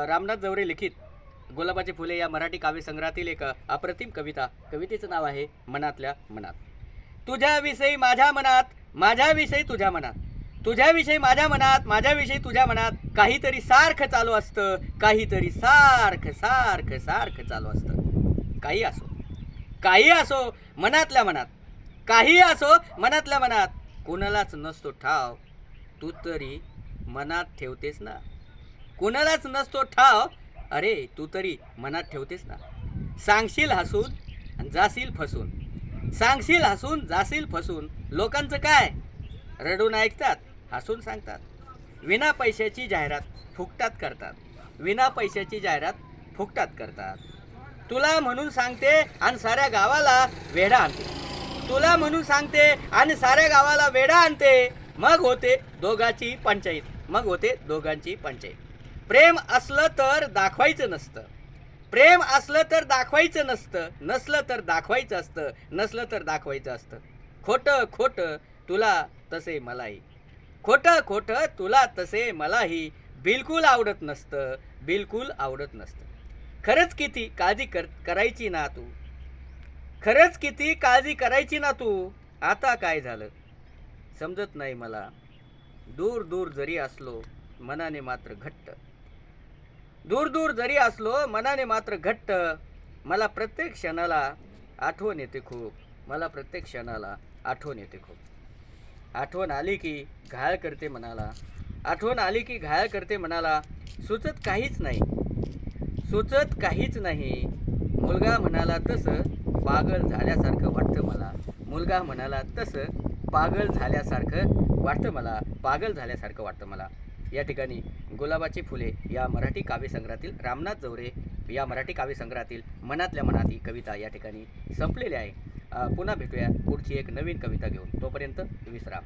रामनाथ जवरे लिखित गुलाबाचे फुले या मराठी काव्यसंग्रहातील एक अप्रतिम कवितेचं नाव आहे मनातल्या मनात. तुझ्याविषयी माझ्या मनात, माझ्याविषयी तुझ्या मनात, तुझ्याविषयी माझ्या मनात, माझ्याविषयी तुझ्या मनात काहीतरी सारखं चालू असतं, काहीतरी सारखं सारखं सारखं चालू असतं. काही असो मनातल्या मनात, काही असो मनातल्या मनात, कोणालाच नसतो ठाव, तू तरी मनात ठेवतेस ना. कोणालाच नसतो ठाव, अरे तू तरी मनात ठेवतेस ना. सांगशील हसून आणि जाशील फसून, सांगशील हसून जाशील फसून. लोकांचं काय, रडून ऐकतात, हसून सांगतात. विना पैशाची जाहिरात फुकटात करतात, विना पैशाची जाहिरात फुकटात करतात. तुला म्हणून सांगते आणि साऱ्या गावाला वेडा आणते, तुला म्हणून सांगते आणि साऱ्या गावाला वेडा आणते. मग होते दोघांची पंचायत, मग होते दोघांची पंचायत. प्रेम असलं तर दाखवायचं नसतं, प्रेम असलं तर दाखवायचं नसतं, नसलं तर दाखवायचं असतं, नसलं तर दाखवायचं असतं. खोटं खोटं तुला तसे मलाही, खोटं खोटं तुला तसे मलाही बिलकुल आवडत नसतं, बिलकुल आवडत नसतं. खरंच किती काळजी करायची ना तू, खरंच किती काळजी करायची ना तू. आता काय झालं समजत नाही मला. दूर दूर जरी असलो मनाने मात्र घट्ट, दूर दूर जरी असलो मनाने मात्र घट्ट. मला प्रत्येक क्षणाला आठवण येते खूप, मला प्रत्येक क्षणाला आठवण येते खूप. आठवण आली की घायल करते मनाला, आठवण आली की घायल करते मनाला. सुचत काहीच नाही, सुचत काहीच नाही. मुलगा म्हणाला तसं पागल झाल्यासारखं वाटतं मला, मुलगा म्हणाला तसं पागल झाल्यासारखं वाटतं मला, पागल झाल्यासारखं वाटतं मला. या ठिकाणी गुलाबाची फुले या मराठी काव्यसंग्रहातील रामनाथ जवरे या मराठी काव्यसंग्रहातील मनातल्या मनात ही कविता या ठिकाणी संपलेली आहे. पुन्हा भेटूया पुढची एक नवीन कविता घेऊन. तोपर्यंत विश्राम.